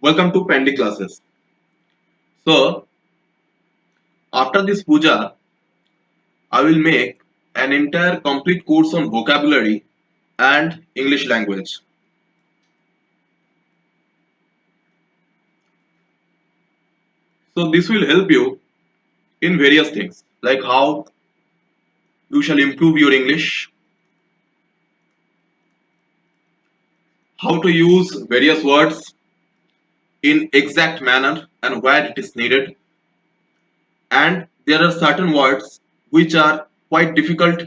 Welcome to Pendy classes. So, after this puja, I will make an entire complete course on vocabulary and English language. So, this will help you in various things like how you shall improve your English, how to use various words in exact manner and where it is needed, and there are certain words which are quite difficult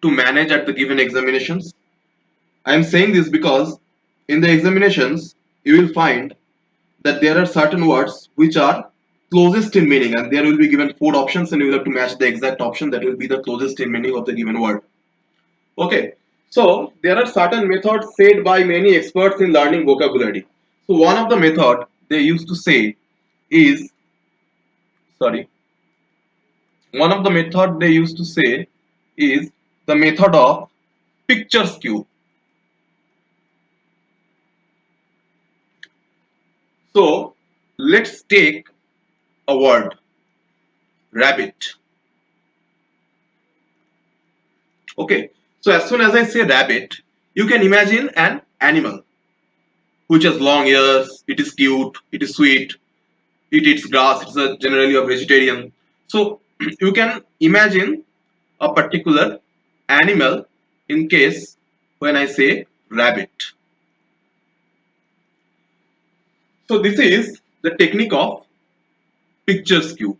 to manage at the given examinations. I am saying this because in the examinations you will find that there are certain words which are closest in meaning, and there will be given four options and you will have to match the exact option that will be the closest in meaning of the given word. Okay, so there are certain methods said by many experts in learning vocabulary. So one of the method they used to say is sorry one of the method they used to say is the method of picture skew. So let's take a word, rabbit. Okay, so as soon as I say rabbit, you can imagine an animal which has long ears, it is cute, it is sweet, it eats grass, it's generally a vegetarian. So you can imagine a particular animal in case when I say rabbit. So this is the technique of picture skew.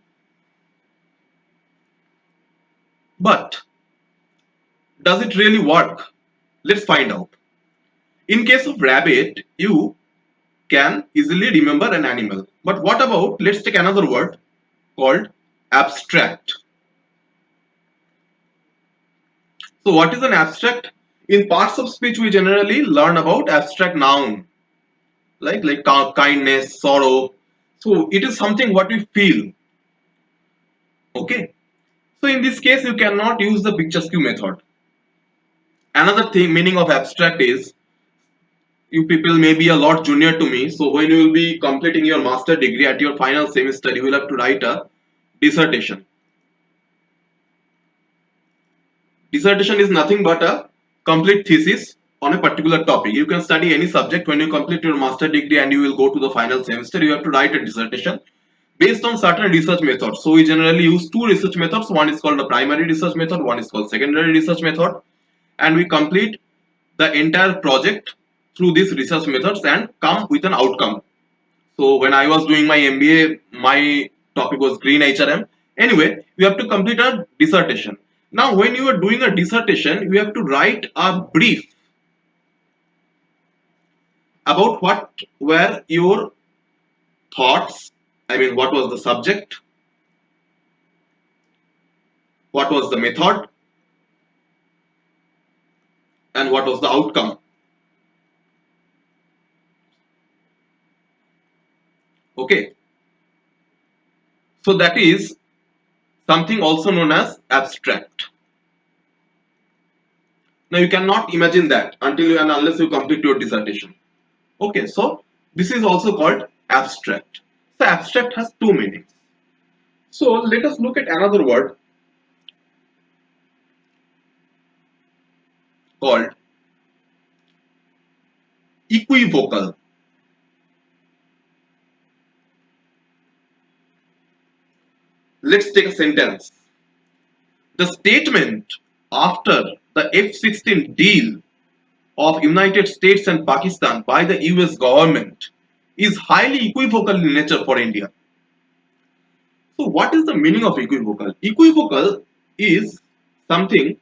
But does it really work? Let's find out. In case of rabbit, you can easily remember an animal. But what about, let's take another word called abstract. So what is an abstract? In parts of speech we generally learn about abstract noun like kindness, sorrow. So it is something what we feel. Okay. So in this case you cannot use the picture skew method. Another thing meaning of abstract is, you people may be a lot junior to me, so when you will be completing your master degree at your final semester, you will have to write a dissertation. Dissertation is nothing but a complete thesis on a particular topic. You can study any subject. When you complete your master degree and you will go to the final semester, you have to write a dissertation based on certain research methods. So we generally use two research methods. One is called the primary research method, one is called secondary research method, and we complete the entire project through these research methods and come with an outcome. So when I was doing my MBA, my topic was green HRM. Anyway, you have to complete a dissertation. Now, when you are doing a dissertation, you have to write a brief about what were your thoughts. I mean, what was the subject, what was the method, and what was the outcome. Okay. So that is something also known as abstract. Now you cannot imagine that until and unless you complete your dissertation. Okay, so this is also called abstract. So abstract has two meanings. So let us look at another word called equivocal. Let's take a sentence. The statement after the F-16 deal of United States and Pakistan by the US government is highly equivocal in nature for India. So what is the meaning of equivocal? Equivocal is something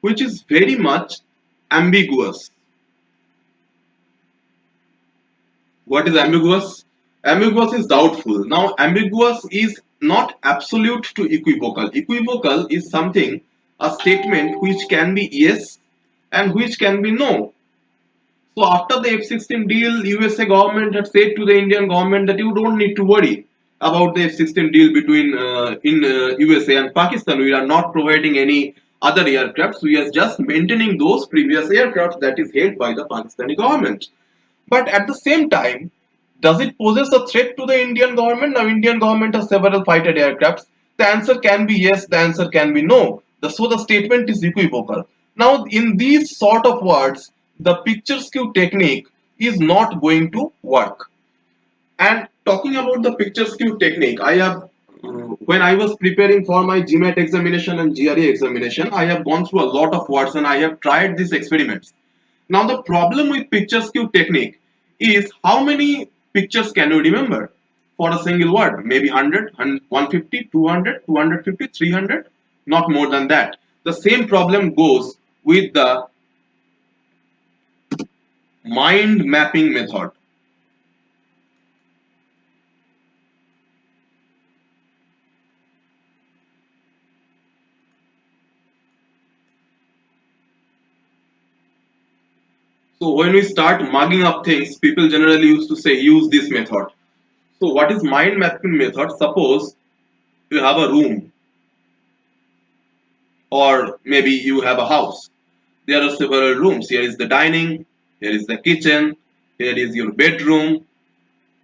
which is very much ambiguous. What is ambiguous? Ambiguous is doubtful. Now ambiguous is not absolute to equivocal. Equivocal is something, a statement which can be yes and which can be no. So after the F-16 deal, USA government had said to the Indian government that you don't need to worry about the F-16 deal between USA and Pakistan. We are not providing any other aircrafts. We are just maintaining those previous aircrafts that is held by the Pakistani government. But at the same time, Does it poses a threat to the Indian government? Now, Indian government has several fighter aircrafts. The answer can be yes, the answer can be no. So the statement is equivocal. Now, in these sort of words, the picture skew technique is not going to work. And talking about the picture skew technique, I have, when I was preparing for my GMAT examination and GRE examination, I have gone through a lot of words and I have tried these experiments. Now, the problem with picture skew technique is how many pictures can you remember for a single word? Maybe 100, 150, 200, 250, 300, not more than that. The same problem goes with the mind mapping method. So when we start mugging up things, people generally used to say use this method. So what is mind mapping method? Suppose you have a room or maybe you have a house. There are several rooms. Here is the dining, here is the kitchen, here is your bedroom,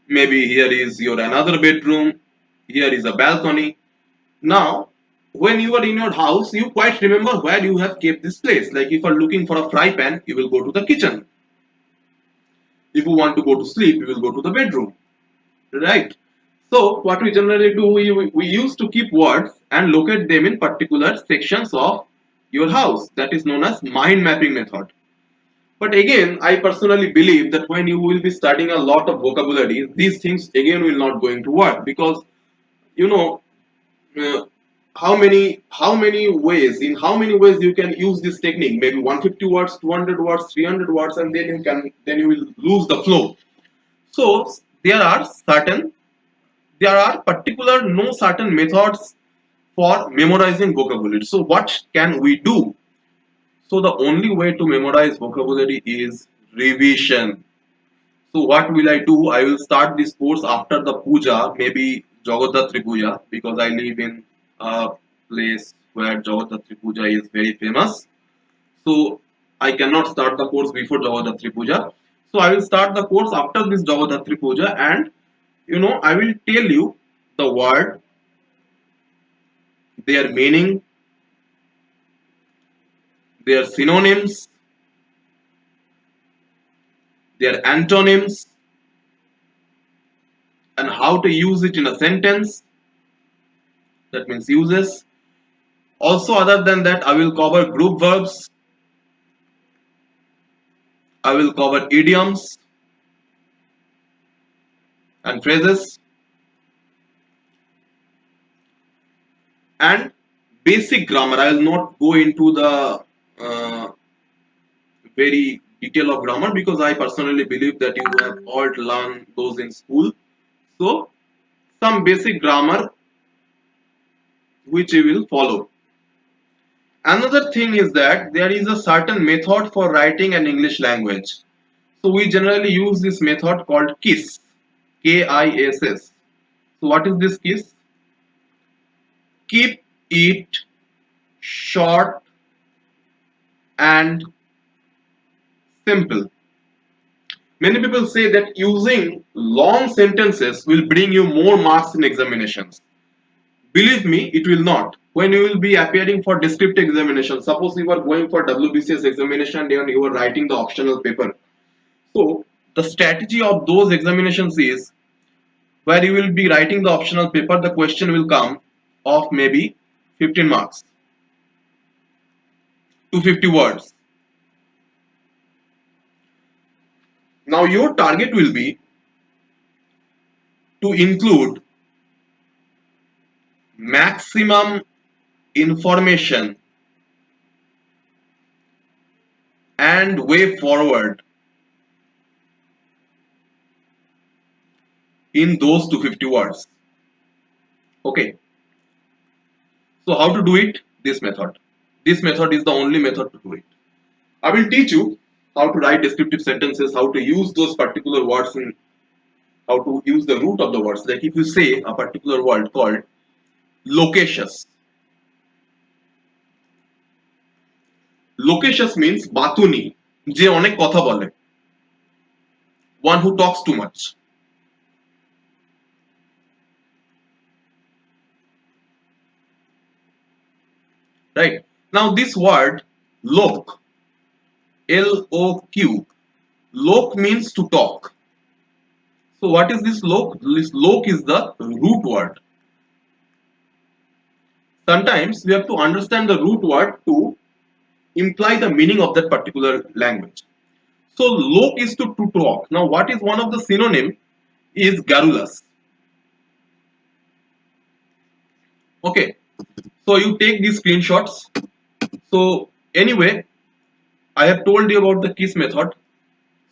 maybe here is your another bedroom, here is a balcony. Now, when you are in your house, you quite remember where you have kept this place. Like if you are looking for a fry pan, you will go to the kitchen. If you want to go to sleep, you will go to the bedroom. Right? So what we generally do, we used to keep words and locate them in particular sections of your house. That is known as mind mapping method. But again, I personally believe that when you will be studying a lot of vocabulary, these things again will not going to work because you know uh, how many ways you can use this technique. Maybe 150 words, 200 words, 300 words, and then you will lose the flow. So there are particular no certain methods for memorizing vocabulary. So what can we do? So the only way to memorize vocabulary is revision. So what will I do? I will start this course after the puja, maybe Jagadhatri Puja, because I live in a place where Jagadhatri Puja is very famous. So I cannot start the course before Jagadhatri Puja. So I will start the course after this Jagadhatri Puja, and I will tell you the word, their meaning, their synonyms, their antonyms, and how to use it in a sentence. That means uses. Also, other than that, I will cover group verbs, I will cover idioms and phrases, and basic grammar. I will not go into the very detail of grammar because I personally believe that you have all learned those in school. So, some basic grammar which you will follow. Another thing is that there is a certain method for writing an English language. So we generally use this method called KISS. KISS. So what is this KISS? Keep it short and simple. Many people say that using long sentences will bring you more marks in examinations. Believe me, it will not. When you will be appearing for descriptive examination, suppose you are going for WBCS examination and you are writing the optional paper. So the strategy of those examinations is where you will be writing the optional paper, the question will come of maybe 15 marks, 250 words. Now your target will be to include maximum information and way forward in those 250 words. Okay, so how to do it? This method. This method is the only method to do it. I will teach you how to write descriptive sentences, how to use those particular words, and how to use the root of the words. Like if you say a particular word called loquacious. Loquacious means বাতুনি, যে অনেক কথা বলে, one who talks too much. right? Now this word lok, L-O-Q, lok means to talk. So what is this lok? This lok is the root word. Sometimes we have to understand the root word to imply the meaning of that particular language. So lok is to talk. Now what is one of the synonym is garrulous. Okay, so you take these screenshots. So anyway, I have told you about the KISS method.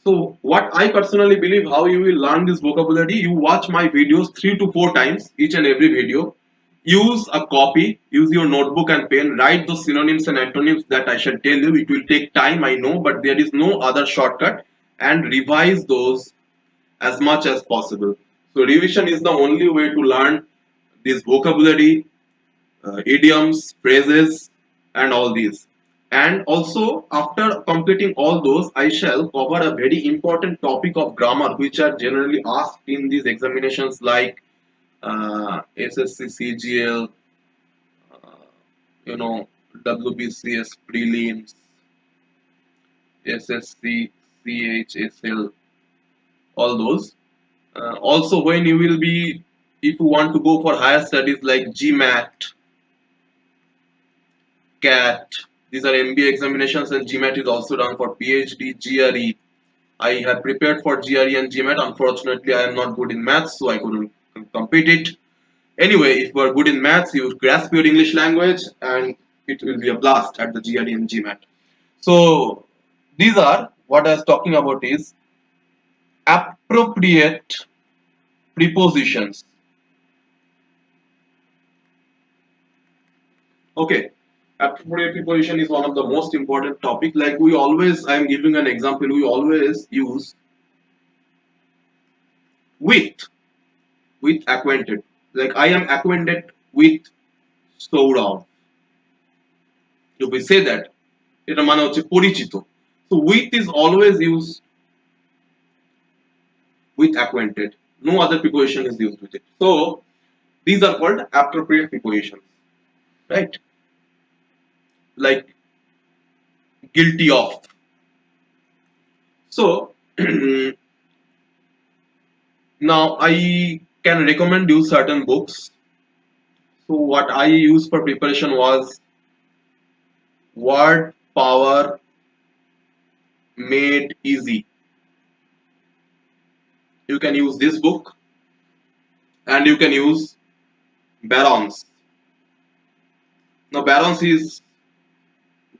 So what I personally believe how you will learn this vocabulary, you watch my videos 3 to 4 times, each and every video. Use a copy, use your notebook and pen, write those synonyms and antonyms that I shall tell you. It will take time, I know, but there is no other shortcut, and revise those as much as possible. So revision is the only way to learn this vocabulary, idioms, phrases, and all these. And also, after completing all those, I shall cover a very important topic of grammar, which are generally asked in these examinations like SSC, CGL, uh, WBCS prelims, SSC, CHSL, all those. Also, when you will be, if you want to go for higher studies like GMAT, CAT. These are MBA examinations, and GMAT is also done for PhD, GRE. I have prepared for GRE and GMAT. Unfortunately, I am not good in maths, so I couldn't complete it. Anyway, if you are good in maths, you grasp your English language, and it will be a blast at the GRE and GMAT. So, these are what I was talking about is appropriate prepositions. Okay, appropriate preposition is one of the most important topic. Like we always, I am giving an example. We always use with acquainted. Like I am acquainted with Sourav. If we say that, এটা মানে হচ্ছে পরিচিত. So with is always used with acquainted. No other preposition is used with it. So these are called appropriate prepositions, right? Like guilty of. So now I can recommend you certain books. So what I used for preparation was Word Power Made Easy. You can use this book, and you can use Barron's. Now Barron's is,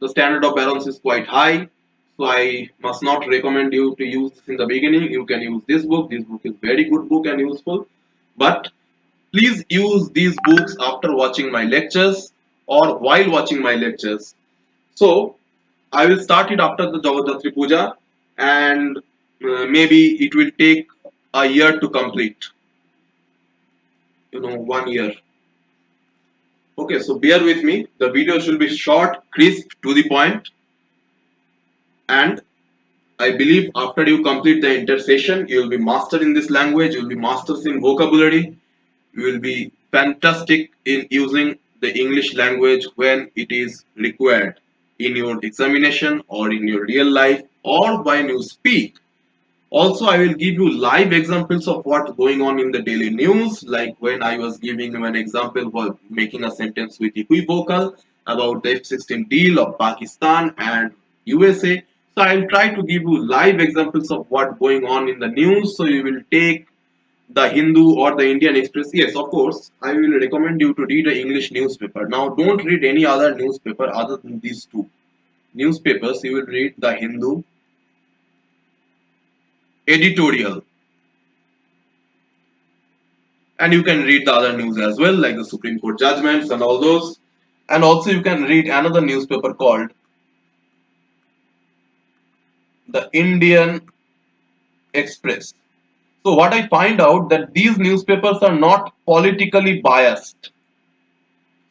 the standard of Barron's is quite high, so I must not recommend you to use this in the beginning. You can use this book. This book is very good book and useful, but please use these books after watching my lectures or while watching my lectures. So I will start it after the Jagadhatri Puja, and maybe it will take a year to complete. 1 year. Okay, so bear with me. The video should be short, crisp, to the point, and I believe after you complete the entire session, you will be master in this language. You will be masters in vocabulary. You will be fantastic in using the English language when it is required in your examination or in your real life or when you speak. Also, I will give you live examples of what's going on in the daily news, like when I was giving you an example for making a sentence with equivocal about the F-16 deal of Pakistan and USA. So I will try to give you live examples of what's going on in the news. So you will take the Hindu or the Indian Express. Yes, of course, I will recommend you to read an English newspaper. Now, don't read any other newspaper other than these two newspapers. You will read the Hindu editorial, and you can read the other news as well, like the Supreme Court judgments and all those. And also you can read another newspaper called the Indian Express. So what I find out that these newspapers are not politically biased.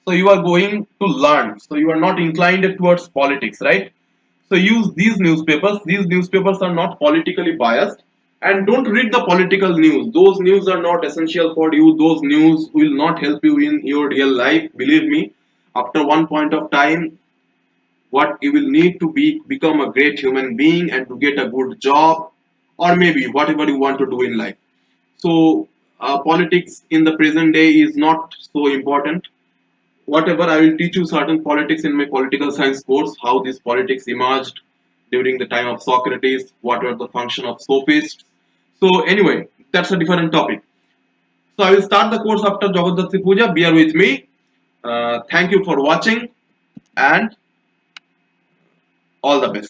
So you are going to learn, so you are not inclined towards politics, right? So use these newspapers. These newspapers are not politically biased, and don't read the political news. Those news are not essential for you. Those news will not help you in your real life, believe me. after one point of time, what you will need to become a great human being and to get a good job, or maybe whatever you want to do in life. So politics in the present day is not so important. Whatever, I will teach you certain politics in my political science course, how this politics emerged during the time of Socrates, what were the function of sophists. So anyway, that's a different topic. So I will start the course after Jagadati Puja. Bear with me. Thank you for watching and all the best.